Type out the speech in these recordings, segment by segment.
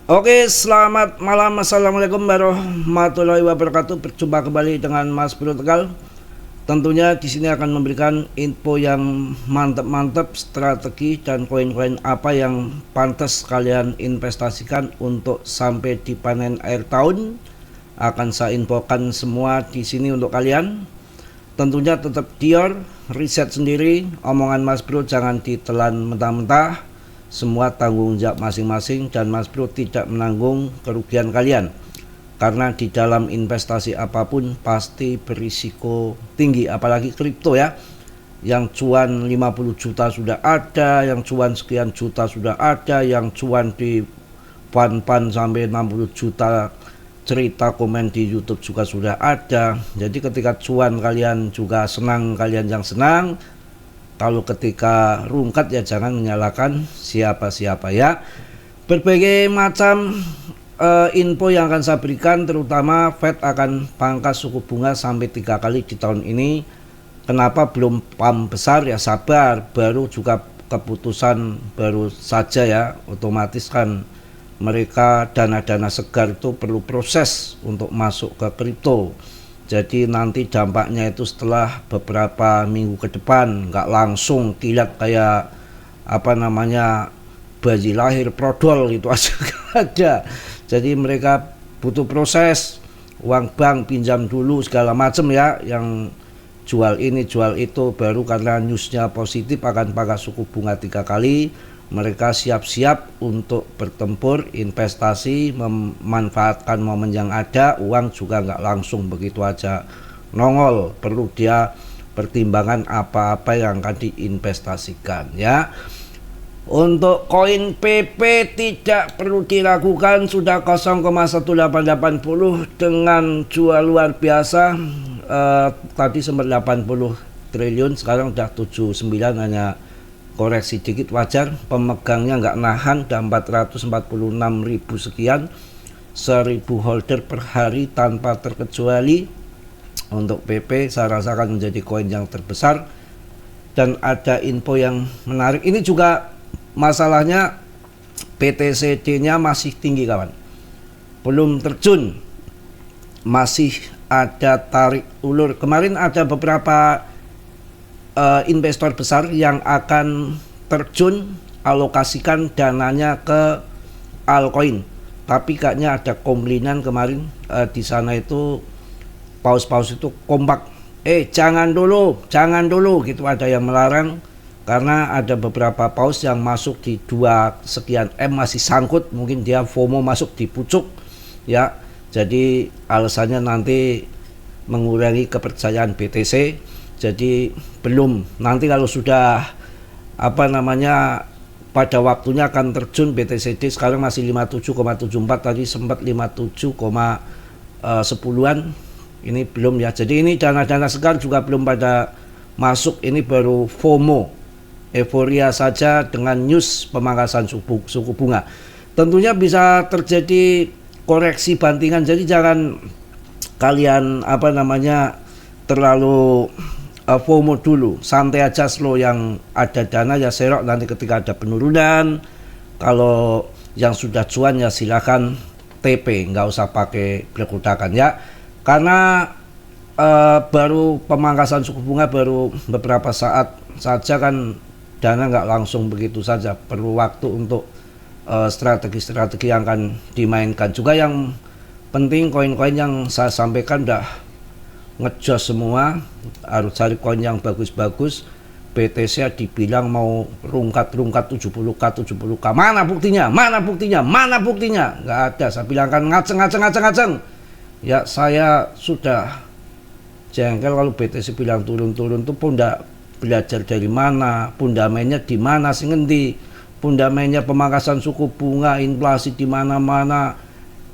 Oke, selamat malam. Assalamualaikum warahmatullahi wabarakatuh. Berjumpa kembali dengan Mas Bro Tegal. Tentunya di sini akan memberikan info yang mantap-mantap, strategi dan koin-koin apa yang pantas kalian investasikan untuk sampai di panen akhir tahun. Akan saya infokan semua di sini untuk kalian. Tentunya tetap dior, riset sendiri. Omongan Mas Bro jangan ditelan mentah-mentah. Semua tanggung jawab masing-masing dan Mas Bro tidak menanggung kerugian kalian, karena di dalam investasi apapun pasti berisiko tinggi, apalagi kripto ya, yang cuan 50 juta sudah ada, yang cuan sekian juta sudah ada, yang cuan di pan sampai 60 juta, cerita komen di YouTube juga sudah ada. Jadi ketika cuan kalian juga senang, kalian yang senang. Kalau ketika rungkat ya jangan menyalahkan siapa-siapa ya. Berbagai macam info yang akan saya berikan, terutama Fed akan pangkas suku bunga sampai 3 kali di tahun ini. Kenapa belum pam besar ya, sabar, baru juga keputusan baru saja ya. Otomatis kan mereka dana-dana segar itu perlu proses untuk masuk ke kripto. Jadi nanti dampaknya itu setelah beberapa minggu ke depan, nggak langsung kilat kayak bayi lahir prodol itu aja ada. Jadi mereka butuh proses, uang bank pinjam dulu segala macam ya, yang jual ini jual itu, baru karena newsnya positif akan pangkas suku bunga 3 kali. Mereka siap-siap untuk bertempur, investasi, memanfaatkan momen yang ada. Uang juga nggak langsung begitu aja nongol, perlu dia pertimbangan apa-apa yang akan diinvestasikan ya. Untuk koin PP tidak perlu diragukan, sudah 0,1880 dengan jual luar biasa. Tadi sempat 80 triliun, sekarang udah 79, hanya koreksi dikit, wajar. Pemegangnya nggak nahan, udah 446.000 sekian, 1000 holder per hari tanpa terkecuali. Untuk PP saya rasakan menjadi koin yang terbesar. Dan ada info yang menarik, ini juga masalahnya BTCD nya masih tinggi kawan, belum terjun, masih ada tarik ulur. Kemarin ada beberapa investor besar yang akan terjun, alokasikan dananya ke altcoin, tapi kayaknya ada komplainan kemarin di sana itu paus-paus itu kompak, jangan dulu gitu, ada yang melarang karena ada beberapa paus yang masuk di 2 sekian M masih sangkut, mungkin dia FOMO masuk di pucuk ya. Jadi alasannya nanti mengurangi kepercayaan BTC. Jadi belum, nanti kalau sudah pada waktunya akan terjun BTCD. Sekarang masih 57,74, tadi sempat 57,10-an, ini belum ya. Jadi ini dana-dana segar juga belum pada masuk, ini baru FOMO, euforia saja dengan news pemangkasan suku bunga. Tentunya bisa terjadi koreksi bantingan, jadi jangan kalian terlalu FOMO dulu, santai aja, slow. Yang ada dana ya serok, nanti ketika ada penurunan. Kalau yang sudah cuan ya silakan TP, nggak usah pakai berkudakan ya, karena baru pemangkasan suku bunga baru beberapa saat saja kan, dana nggak langsung begitu saja, perlu waktu untuk strategi-strategi yang akan dimainkan. Juga yang penting koin-koin yang saya sampaikan udah ngejos semua, harus cari koin yang bagus-bagus. BTC dibilang mau rungkat 70k. Mana buktinya? Nggak ada. Saya bilang kan ngaceng. Ya saya sudah jengkel kalau BTC bilang turun tuh pundak belajar dari mana, fundamennya di mana sih, ngendi fundamennya pemangkasan suku bunga, inflasi di mana-mana.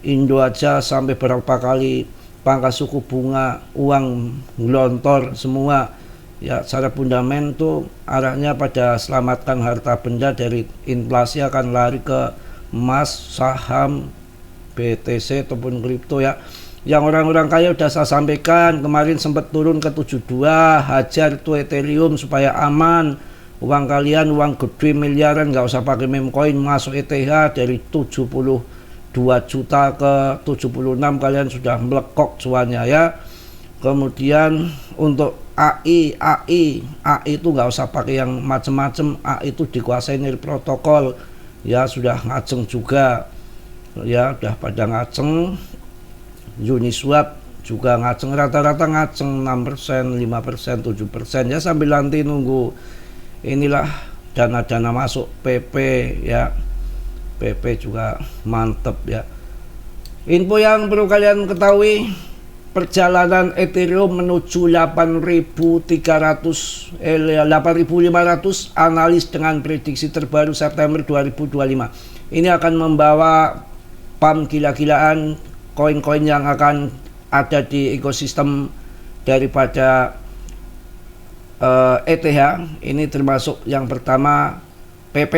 Indo aja sampai berapa kali pangkas suku bunga, uang gelontor semua ya. Secara fundament tuh arahnya pada selamatkan harta benda dari inflasi, akan lari ke emas, saham, BTC ataupun kripto ya. Yang orang-orang kaya udah saya sampaikan, kemarin sempat turun ke 72, hajar itu Ethereum supaya aman. Uang kalian, uang gede miliaran, nggak usah pakai meme coin, masuk ETH dari 70 2 juta ke 76 kalian sudah melekok cuannya ya. Kemudian untuk AI itu nggak usah pakai yang macem-macem. AI itu dikuasai dari protokol ya, sudah ngaceng juga ya, udah pada ngaceng. Uniswap juga ngaceng, rata-rata ngaceng 6%, 5%, 7% ya, sambil nanti nunggu inilah dana-dana masuk PP ya. PP juga mantep ya. Info yang perlu kalian ketahui, perjalanan Ethereum menuju 8.500 analis dengan prediksi terbaru September 2025. Ini akan membawa pump gila-gilaan koin-koin yang akan ada di ekosistem daripada ETH. Ini termasuk yang pertama PP,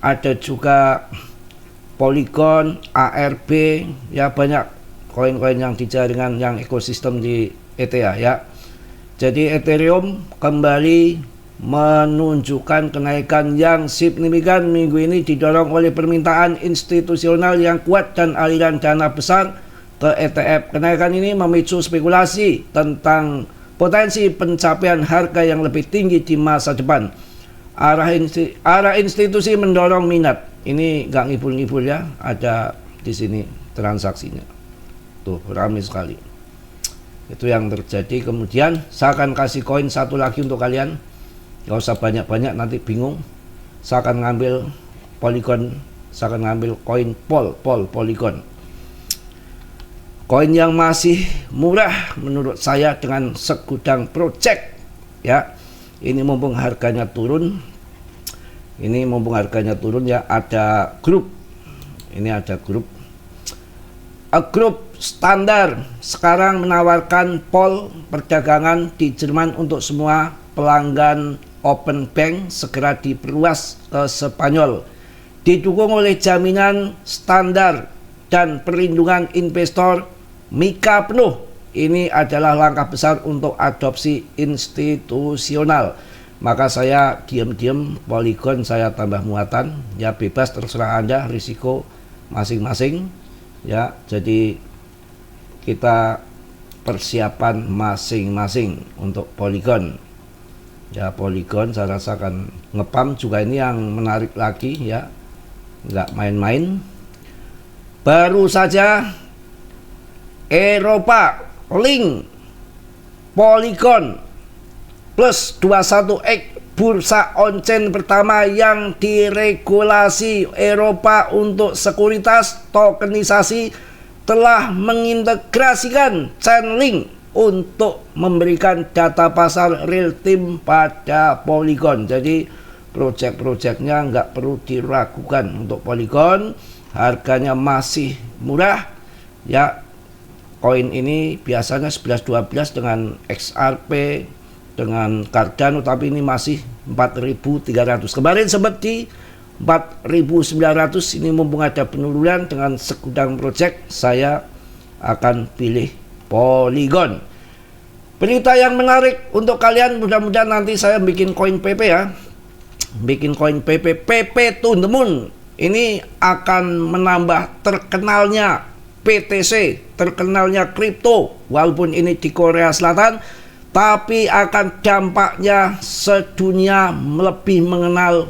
ada juga Polygon, ARB ya, banyak koin-koin yang di jaringan yang ekosistem di ETH ya. Jadi Ethereum kembali menunjukkan kenaikan yang signifikan minggu ini, didorong oleh permintaan institusional yang kuat dan aliran dana besar ke ETF. Kenaikan ini memicu spekulasi tentang potensi pencapaian harga yang lebih tinggi di masa depan. Arah institusi mendorong minat. Ini nggak ngibul-ngibul ya, ada di sini transaksinya. Tuh, ramai sekali. Itu yang terjadi. Kemudian saya akan kasih koin satu lagi untuk kalian. Gak usah banyak-banyak, nanti bingung. Saya akan ngambil Polygon, saya akan ngambil koin Polygon. Koin yang masih murah menurut saya dengan segudang project ya. Ini mumpung harganya turun. Ya, ada grup. Ini ada grup. Grup standar sekarang menawarkan pol perdagangan di Jerman untuk semua pelanggan Open Bank, segera diperluas ke Spanyol. Didukung oleh jaminan standar dan perlindungan investor MiCA penuh. Ini adalah langkah besar untuk adopsi institusional. Maka saya diam-diam Polygon saya tambah muatan ya, bebas terserah Anda, risiko masing-masing ya. Jadi kita persiapan masing-masing untuk Polygon ya. Polygon saya rasakan ngepam juga, ini yang menarik lagi ya, nggak main-main. Baru saja Eropa link Polygon plus 21X, bursa on-chain pertama yang diregulasi Eropa untuk sekuritas tokenisasi, telah mengintegrasikan Chainlink untuk memberikan data pasar real time pada Polygon. Jadi project-projectnya nggak perlu diragukan untuk Polygon, harganya masih murah ya. Koin ini biasanya 11-12 dengan XRP, dengan Cardano, tapi ini masih 4.300. Kemarin sempat di 4.900. Ini mumpung ada penurunan dengan segudang project, saya akan pilih Polygon. Berita yang menarik untuk kalian, mudah-mudahan nanti saya bikin koin PP ya. Bikin koin PP to the moon. Ini akan menambah terkenalnya PTC, terkenalnya kripto, walaupun ini di Korea Selatan, tapi akan dampaknya sedunia lebih mengenal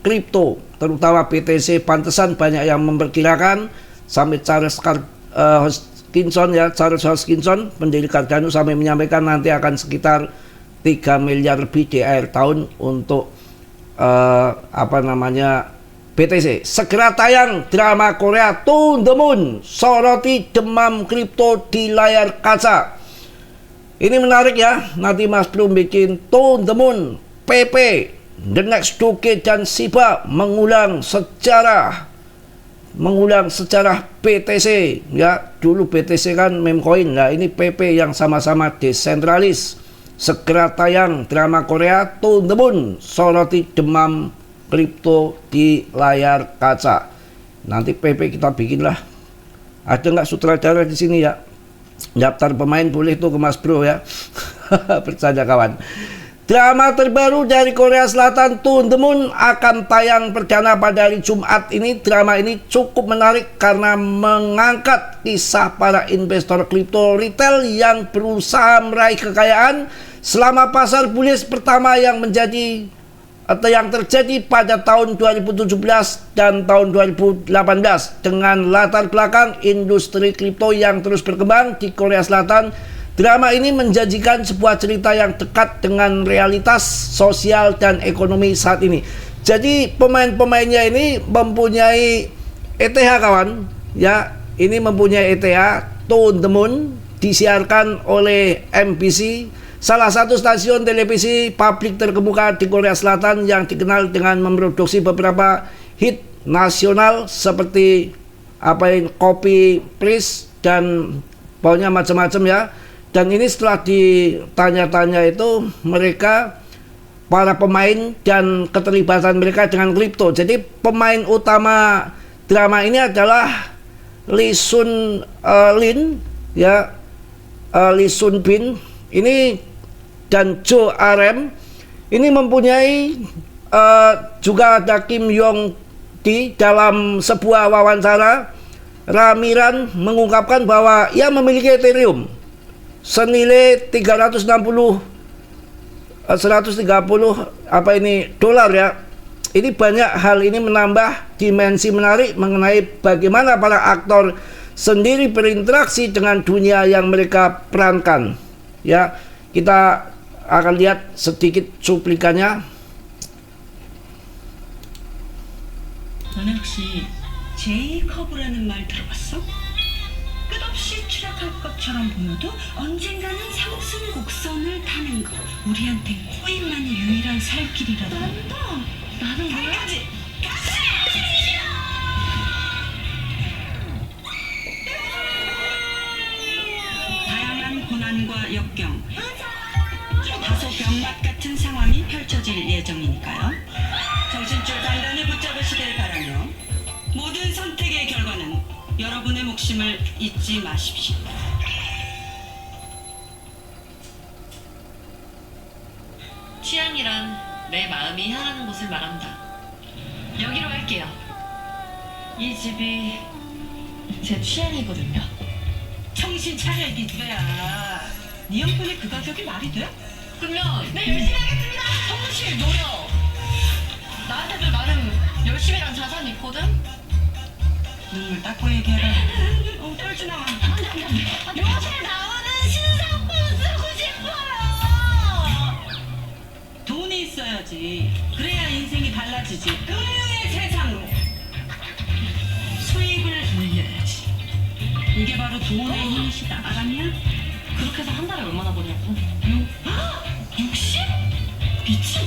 kripto, terutama BTC. Pantesan banyak yang memperkirakan, sampai Charles Hoskinson, pendiri Cardano, sampai menyampaikan nanti akan sekitar 3 miliar lebih di akhir tahun untuk BTC. Segera tayang drama Korea To The Moon, soroti demam kripto di layar kaca. Ini menarik ya, nanti Mas Bro bikin To The Moon, PP, The Next Decade dan Shiba mengulang sejarah BTC ya. Dulu BTC kan meme coin, nah ini PP yang sama-sama desentralis. Segera tayang drama Korea To The Moon, soroti demam kripto di layar kaca. Nanti PP kita bikin lah. Ada nggak sutradara di sini ya? Daftar pemain boleh tuh ke Mas Bro ya. Bercanda kawan. Drama terbaru dari Korea Selatan, To the Moon, akan tayang perdana pada hari Jumat ini. Drama ini cukup menarik karena mengangkat kisah para investor kripto retail yang berusaha meraih kekayaan selama pasar bullish pertama yang terjadi pada tahun 2017 dan tahun 2018 dengan latar belakang industri kripto yang terus berkembang di Korea Selatan. Drama ini menjanjikan sebuah cerita yang dekat dengan realitas sosial dan ekonomi saat ini. Jadi pemain-pemainnya ini mempunyai ETH kawan, ya. Ini mempunyai ETH. To the Moon disiarkan oleh MBC, salah satu stasiun televisi publik terkemuka di Korea Selatan yang dikenal dengan memproduksi beberapa hit nasional seperti Kopi Pris dan pokoknya macam-macam ya. Dan ini setelah ditanya-tanya itu mereka, para pemain dan keterlibatan mereka dengan kripto. Jadi pemain utama drama ini adalah Lee Sun Lin, ya, Lee Sun Bin ini, dan Jo RM ini mempunyai juga ada Kim Yong Ki. Dalam sebuah wawancara, Ramiran mengungkapkan bahwa ia memiliki Ethereum senilai 130 dolar ya. Ini banyak hal ini menambah dimensi menarik mengenai bagaimana para aktor sendiri berinteraksi dengan dunia yang mereka perankan. Ya, kita akan lihat sedikit cuplikannya. 너네 혹시 제이커브라는 말 들어봤어? 끝없이 추락할 것처럼 보여도 언젠가는 상승 곡선을 타는 거. 우리한텐 코인만이 유일한 살 길이라고. 나는 뭐야? 다양한 고난과 역경, 다소 병맛 같은 상황이 펼쳐질 예정이니까요. 정신줄 단단히 붙잡으시길 바라며 모든 선택의 결과는 여러분의 목숨을 잊지 마십시오. 취향이란 내 마음이 향하는 곳을 말한다. 여기로 갈게요. 이 집이 제 취향이거든요. 정신 차려 이 기집애야. 네 형편에 그 가격이 말이 돼? 그러면 네 열심히 하겠습니다. 성실 노력. 나한테도 나름 열심히란 자산이 있거든. 눈물 닦고 얘기해라. 떨지 마. 요새 나오는 신상품 쓰고 싶어요. 돈이 있어야지. 그래야 인생이 달라지지. 금융의 세상으로. 수입을 올려야지. 이게 바로 돈의 힘이시다. 알았냐? 그렇게 해서 한 달에 얼마나 버냐고. 60? 미친.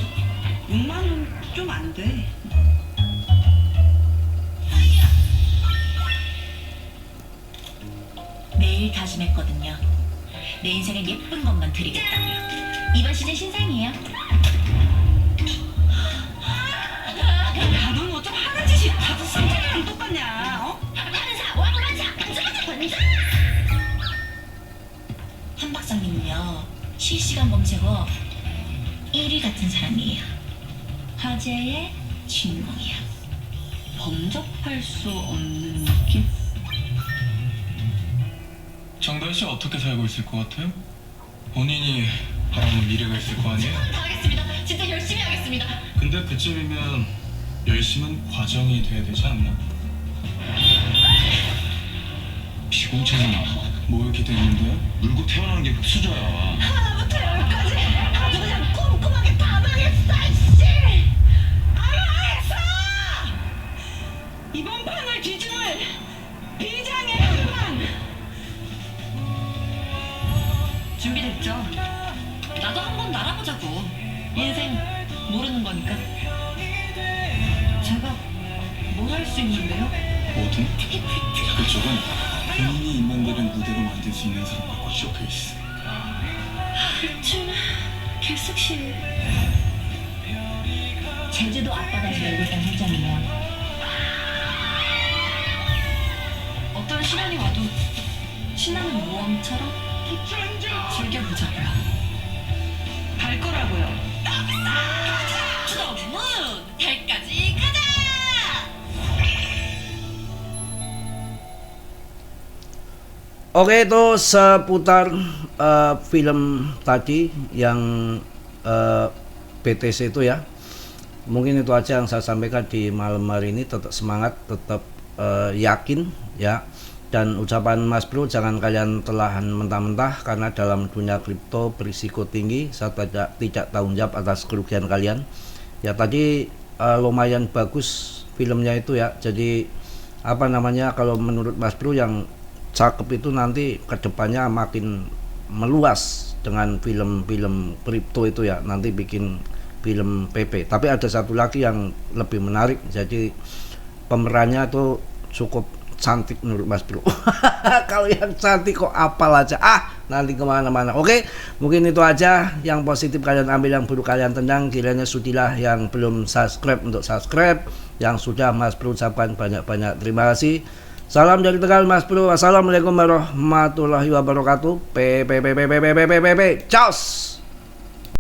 6만 원 좀 안 돼. 매일 다짐했거든요. 내 인생엔 예쁜 것만 드리겠다고요. 이번 시즌 신상이에요. 야, 넌 어쩜 하는 짓이 다들 승장이랑 똑같냐? 어? 반사, 왕반사, 반사. 한 박사님은요, 실시간 검색어 1위 같은 사람이에요. 화제의 주인공이야. 범접할 수 없는 느낌? 정다은 씨 어떻게 살고 있을 것 같아요? 본인이 바라는 미래가 있을 거 아니에요? 하겠습니다. 진짜 열심히 하겠습니다. 근데 그쯤이면 열심은 과정이 돼야 되지 않나? 비공채잖아. 뭘 기대했는데요? 물고 태어나는 게 흡수자야. 하나부터 열까지 아주 그냥 꼼꼼하게 다 망했어, 씨! 알아서! 이번 판을 뒤집을 비장의 한판! 준비됐죠? 나도 한번 날아보자고. 인생 모르는 거니까. 제가 뭘 할 수 있는데요? 뭐든? 그쪽은 본인이 있는 데를 무대로 만들 수 있는 사람과 꽂혀 있어. 춤 개섹시. 제주도 앞바다에서 열고 산 설정이면 어떤 시련이 와도 신나는 모험처럼 즐겨보자고요. 갈 거라고요. To the moon! 달까지 가자! Oke, itu seputar film tadi yang BTC itu ya. Mungkin itu aja yang saya sampaikan di malam hari ini. Tetap semangat, tetap yakin ya. Dan ucapan Mas Bro, jangan kalian telan mentah-mentah, karena dalam dunia kripto berisiko tinggi. Saya tidak tanggung jawab atas kerugian kalian. Ya tadi lumayan bagus filmnya itu ya. Jadi apa namanya, kalau menurut Mas Bro yang cakep itu nanti kedepannya makin meluas dengan film-film kripto itu ya, nanti bikin film PP. Tapi ada satu lagi yang lebih menarik, jadi pemerannya tuh cukup cantik menurut Mas Bro. Kalau yang cantik kok apal aja, nanti kemana-mana. Oke, mungkin itu aja yang positif kalian ambil, yang buruk kalian tendang. Kiranya sudilah yang belum subscribe untuk subscribe, yang sudah Mas Bro ucapkan banyak-banyak terima kasih. Salam dari Tegal Mas Bro. Assalamualaikum warahmatullahi wabarakatuh. Ciao.